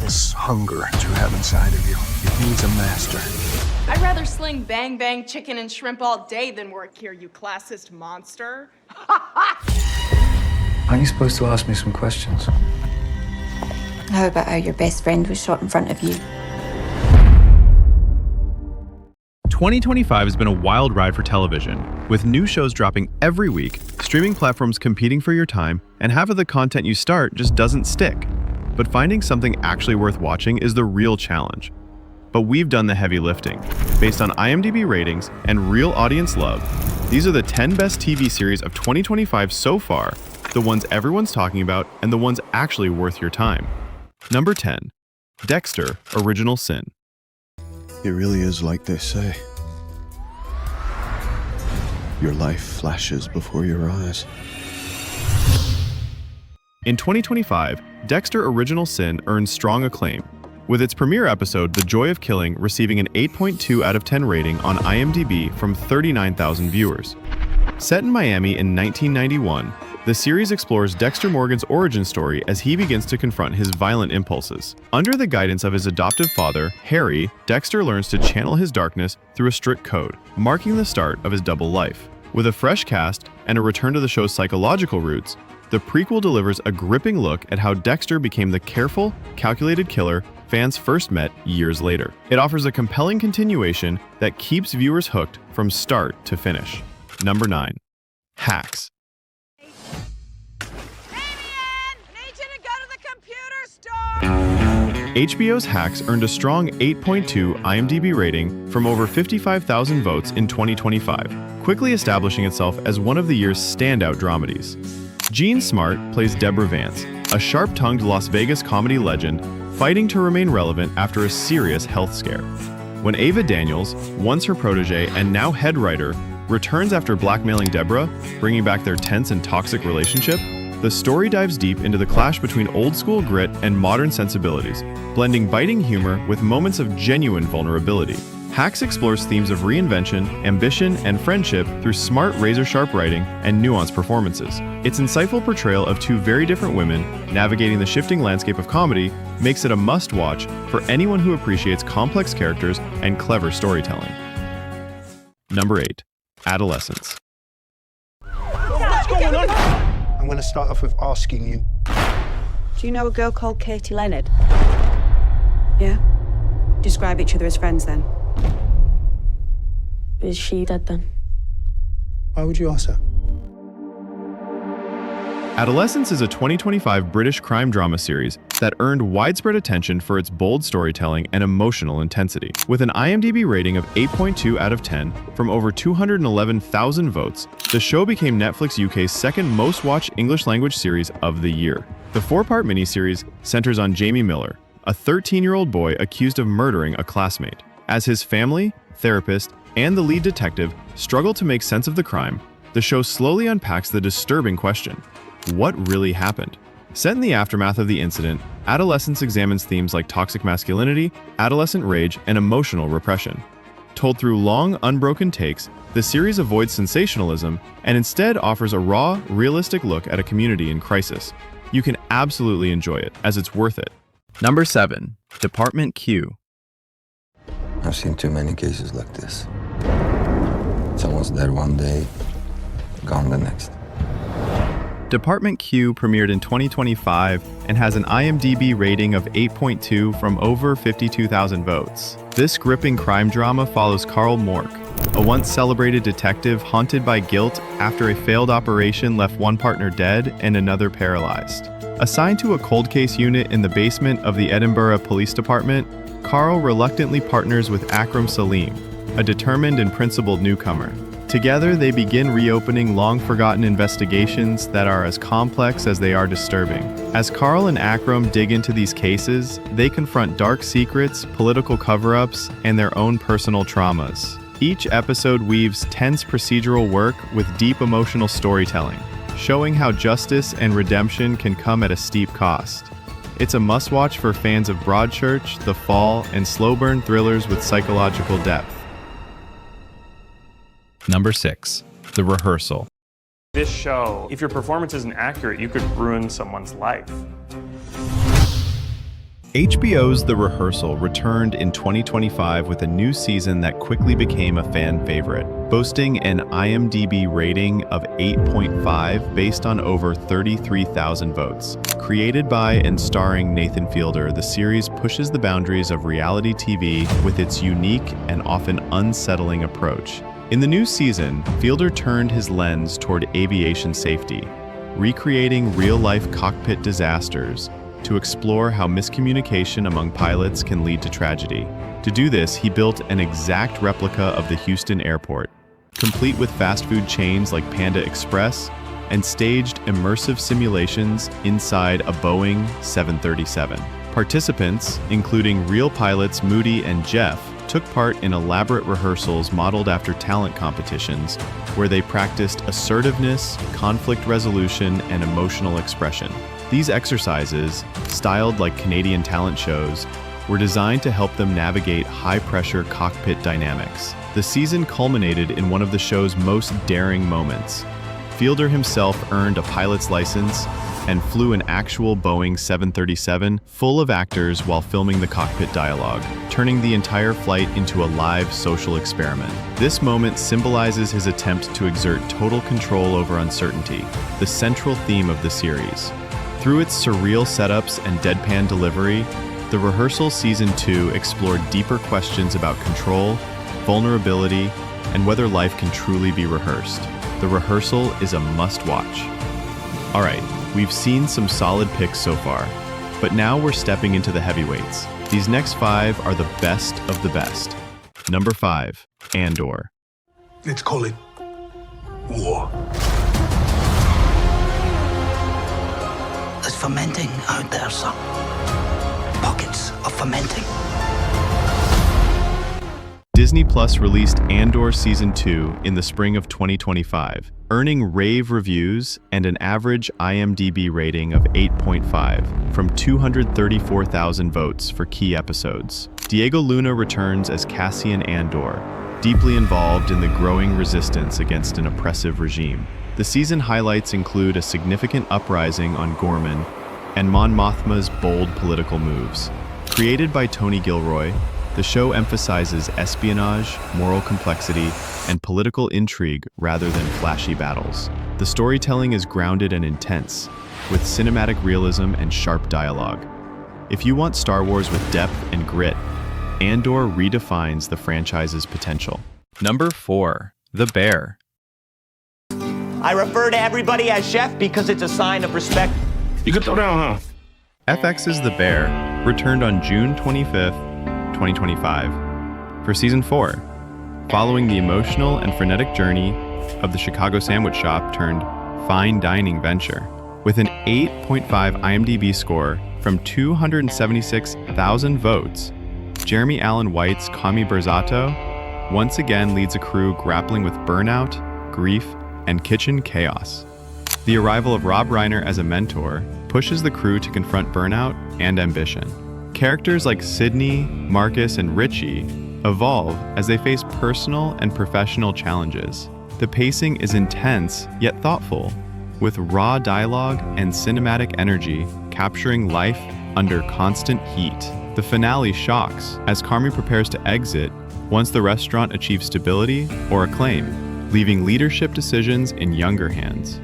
this hunger that you have inside of you. It needs a master. I'd rather sling bang bang chicken and shrimp all day than work here, you classist monster. Aren't you supposed to ask me some questions? How about how your best friend was shot in front of you? 2025 has been a wild ride for television, with new shows dropping every week, streaming platforms competing for your time, and half of the content you start just doesn't stick. But finding something actually worth watching is the real challenge. But we've done the heavy lifting. Based on IMDb ratings and real audience love, these are the 10 best TV series of 2025 so far, the ones everyone's talking about, and the ones actually worth your time. Number 10. Dexter, Original Sin. It really is like they say. Your life flashes before your eyes. In 2025, Dexter Original Sin earned strong acclaim, with its premiere episode, The Joy of Killing, receiving an 8.2 out of 10 rating on IMDb from 39,000 viewers. Set in Miami in 1991, the series explores Dexter Morgan's origin story as he begins to confront his violent impulses. Under the guidance of his adoptive father, Harry, Dexter learns to channel his darkness through a strict code, marking the start of his double life. With a fresh cast and a return to the show's psychological roots, the prequel delivers a gripping look at how Dexter became the careful, calculated killer fans first met years later. It offers a compelling continuation that keeps viewers hooked from start to finish. Number 9. Hacks. HBO's Hacks earned a strong 8.2 IMDb rating from over 55,000 votes in 2025, quickly establishing itself as one of the year's standout dramedies. Jean Smart plays Deborah Vance, a sharp-tongued Las Vegas comedy legend fighting to remain relevant after a serious health scare. When Ava Daniels, once her protege and now head writer, returns after blackmailing Deborah, bringing back their tense and toxic relationship, the story dives deep into the clash between old-school grit and modern sensibilities, blending biting humor with moments of genuine vulnerability. Hacks explores themes of reinvention, ambition, and friendship through smart, razor-sharp writing and nuanced performances. Its insightful portrayal of two very different women navigating the shifting landscape of comedy makes it a must-watch for anyone who appreciates complex characters and clever storytelling. Number 8. Adolescence. What's going on? I'm going to start off with asking you. Do you know a girl called Katie Leonard? Yeah? Describe each other as friends then. Is she dead then? Why would you ask her? Adolescence is a 2025 British crime drama series that earned widespread attention for its bold storytelling and emotional intensity. With an IMDb rating of 8.2 out of 10 from over 211,000 votes, the show became Netflix UK's second most watched English-language series of the year. The 4-part miniseries centers on Jamie Miller, a 13-year-old boy accused of murdering a classmate. As his family, therapist, and the lead detective struggle to make sense of the crime, the show slowly unpacks the disturbing question: what really happened? Set in the aftermath of the incident, Adolescence examines themes like toxic masculinity, adolescent rage, and emotional repression. Told through long, unbroken takes, the series avoids sensationalism and instead offers a raw, realistic look at a community in crisis. You can absolutely enjoy it, as it's worth it. Number 7. Department Q. I've seen too many cases like this. Someone's dead one day, gone the next. Department Q premiered in 2025 and has an IMDb rating of 8.2 from over 52,000 votes. This gripping crime drama follows Carl Mork, a once celebrated detective haunted by guilt after a failed operation left one partner dead and another paralyzed. Assigned to a cold case unit in the basement of the Edinburgh Police Department, Carl reluctantly partners with Akram Salim, a determined and principled newcomer. Together, they begin reopening long-forgotten investigations that are as complex as they are disturbing. As Carl and Akram dig into these cases, they confront dark secrets, political cover-ups, and their own personal traumas. Each episode weaves tense procedural work with deep emotional storytelling, showing how justice and redemption can come at a steep cost. It's a must-watch for fans of Broadchurch, The Fall, and slow-burn thrillers with psychological depth. Number 6. The Rehearsal. This show, if your performance isn't accurate, you could ruin someone's life. HBO's The Rehearsal returned in 2025 with a new season that quickly became a fan favorite, boasting an IMDb rating of 8.5 based on over 33,000 votes. Created by and starring Nathan Fielder, the series pushes the boundaries of reality TV with its unique and often unsettling approach. In the new season, Fielder turned his lens toward aviation safety, recreating real-life cockpit disasters to explore how miscommunication among pilots can lead to tragedy. To do this, he built an exact replica of the Houston airport, complete with fast food chains like Panda Express, and staged immersive simulations inside a Boeing 737. Participants, including real pilots Moody and Jeff, took part in elaborate rehearsals modeled after talent competitions, where they practiced assertiveness, conflict resolution, and emotional expression. These exercises, styled like Canadian talent shows, were designed to help them navigate high-pressure cockpit dynamics. The season culminated in one of the show's most daring moments. Fielder himself earned a pilot's license and flew an actual Boeing 737 full of actors while filming the cockpit dialogue, turning the entire flight into a live social experiment. This moment symbolizes his attempt to exert total control over uncertainty, the central theme of the series. Through its surreal setups and deadpan delivery, The Rehearsal Season 2 explored deeper questions about control, vulnerability, and whether life can truly be rehearsed. The Rehearsal is a must-watch. All right, we've seen some solid picks so far, but now we're stepping into the heavyweights. These next 5 are the best of the best. Number 5, Andor. Let's call it war. There's fermenting out there, son. Pockets of fermenting. Disney Plus released Andor Season 2 in the spring of 2025, earning rave reviews and an average IMDb rating of 8.5 from 234,000 votes for key episodes. Diego Luna returns as Cassian Andor, deeply involved in the growing resistance against an oppressive regime. The season highlights include a significant uprising on Gorman and Mon Mothma's bold political moves. Created by Tony Gilroy, the show emphasizes espionage, moral complexity, and political intrigue rather than flashy battles. The storytelling is grounded and intense, with cinematic realism and sharp dialogue. If you want Star Wars with depth and grit, Andor redefines the franchise's potential. Number 4, The Bear. I refer to everybody as chef because it's a sign of respect. You can throw down, huh? FX's The Bear returned on June 25th, 2025, for Season 4, following the emotional and frenetic journey of the Chicago sandwich shop turned fine dining venture. With an 8.5 IMDb score from 276,000 votes, Jeremy Allen White's Kami Berzato once again leads a crew grappling with burnout, grief, and kitchen chaos. The arrival of Rob Reiner as a mentor pushes the crew to confront burnout and ambition. Characters like Sydney, Marcus, and Richie evolve as they face personal and professional challenges. The pacing is intense yet thoughtful, with raw dialogue and cinematic energy capturing life under constant heat. The finale shocks as Carmi prepares to exit once the restaurant achieves stability or acclaim, leaving leadership decisions in younger hands.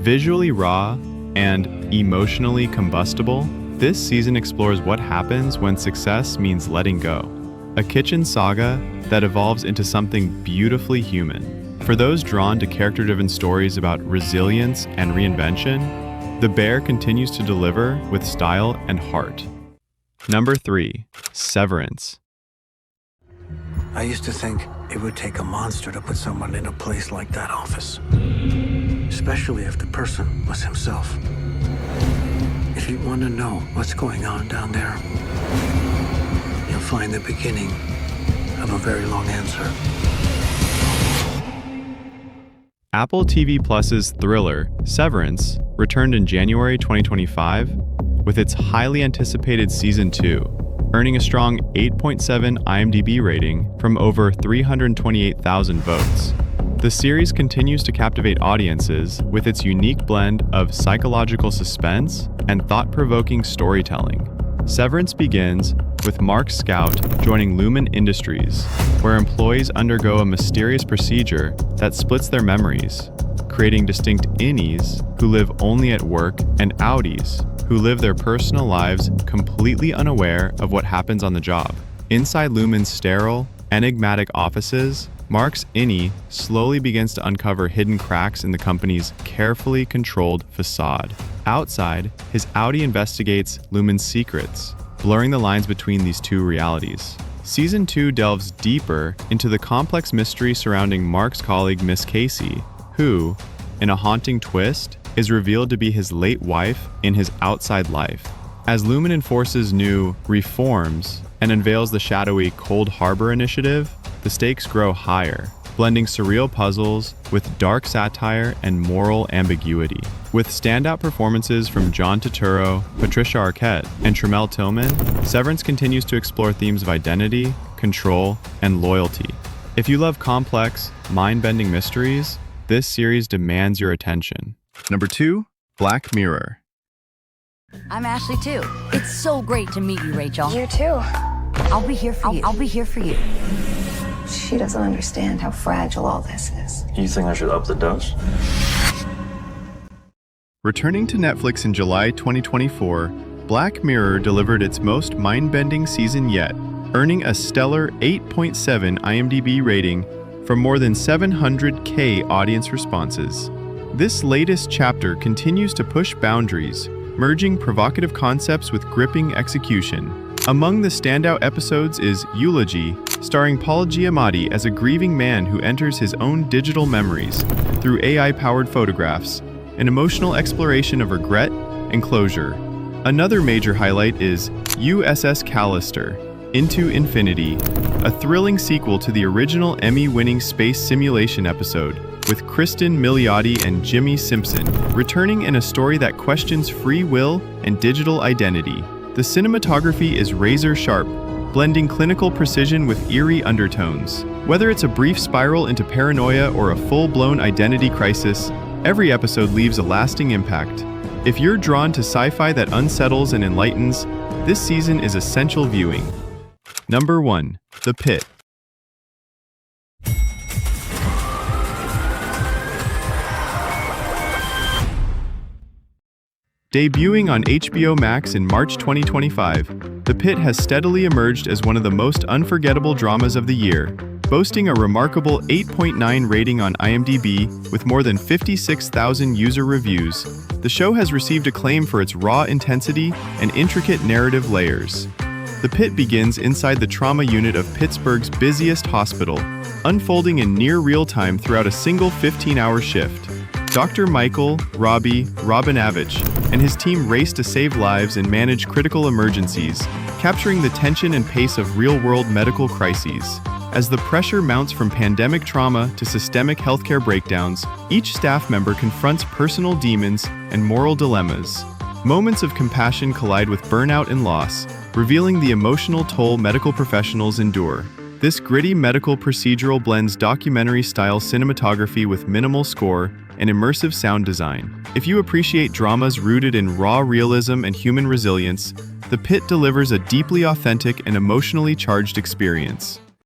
Visually raw and emotionally combustible, this season explores what happens when success means letting go. A kitchen saga that evolves into something beautifully human. For those drawn to character-driven stories about resilience and reinvention, The Bear continues to deliver with style and heart. Number 3, Severance. I used to think it would take a monster to put someone in a place like that office. Especially if the person was himself. If you want to know what's going on down there, you'll find the beginning of a very long answer. Apple TV Plus's thriller, Severance, returned in January 2025 with its highly anticipated Season 2, earning a strong 8.7 IMDb rating from over 328,000 votes. The series continues to captivate audiences with its unique blend of psychological suspense and thought-provoking storytelling. Severance begins with Mark Scout joining Lumen Industries, where employees undergo a mysterious procedure that splits their memories, creating distinct innies who live only at work and outies who live their personal lives completely unaware of what happens on the job. Inside Lumen's sterile, enigmatic offices, Mark's innie slowly begins to uncover hidden cracks in the company's carefully controlled facade. Outside, his outie investigates Lumen's secrets, blurring the lines between these two realities. Season 2 delves deeper into the complex mystery surrounding Mark's colleague Miss Casey, who, in a haunting twist, is revealed to be his late wife in his outside life. As Lumen enforces new reforms and unveils the shadowy Cold Harbor Initiative, the stakes grow higher, blending surreal puzzles with dark satire and moral ambiguity. With standout performances from John Turturro, Patricia Arquette, and Tramell Tillman, Severance continues to explore themes of identity, control, and loyalty. If you love complex, mind-bending mysteries, this series demands your attention. Number 2, Black Mirror. I'm Ashley too. It's so great to meet you, Rachel. You too. I'll be here for you. I'll be here for you. She doesn't understand how fragile all this is. You think I should up the dose? Returning to Netflix in July 2024, Black Mirror delivered its most mind-bending season yet, earning a stellar 8.7 IMDb rating from more than 700,000 audience responses. This latest chapter continues to push boundaries, merging provocative concepts with gripping execution. Among the standout episodes is Eulogy, starring Paul Giamatti as a grieving man who enters his own digital memories through AI-powered photographs, an emotional exploration of regret and closure. Another major highlight is USS Callister, Into Infinity, a thrilling sequel to the original Emmy-winning space simulation episode, with Kristen Milioti and Jimmy Simpson returning in a story that questions free will and digital identity. The cinematography is razor-sharp, blending clinical precision with eerie undertones. Whether it's a brief spiral into paranoia or a full-blown identity crisis, every episode leaves a lasting impact. If you're drawn to sci-fi that unsettles and enlightens, this season is essential viewing. Number 1, The Pitt. Debuting on HBO Max in March 2025, The Pitt has steadily emerged as one of the most unforgettable dramas of the year, boasting a remarkable 8.9 rating on IMDb with more than 56,000 user reviews. The show has received acclaim for its raw intensity and intricate narrative layers. The Pitt begins inside the trauma unit of Pittsburgh's busiest hospital, unfolding in near real time throughout a single 15-hour shift. Dr. Michael Robinavich and his team race to save lives and manage critical emergencies, capturing the tension and pace of real-world medical crises. As the pressure mounts from pandemic trauma to systemic healthcare breakdowns, each staff member confronts personal demons and moral dilemmas. Moments of compassion collide with burnout and loss, revealing the emotional toll medical professionals endure. This gritty medical procedural blends documentary-style cinematography with minimal score and immersive sound design. If you appreciate dramas rooted in raw realism and human resilience, The Pitt delivers a deeply authentic and emotionally charged experience.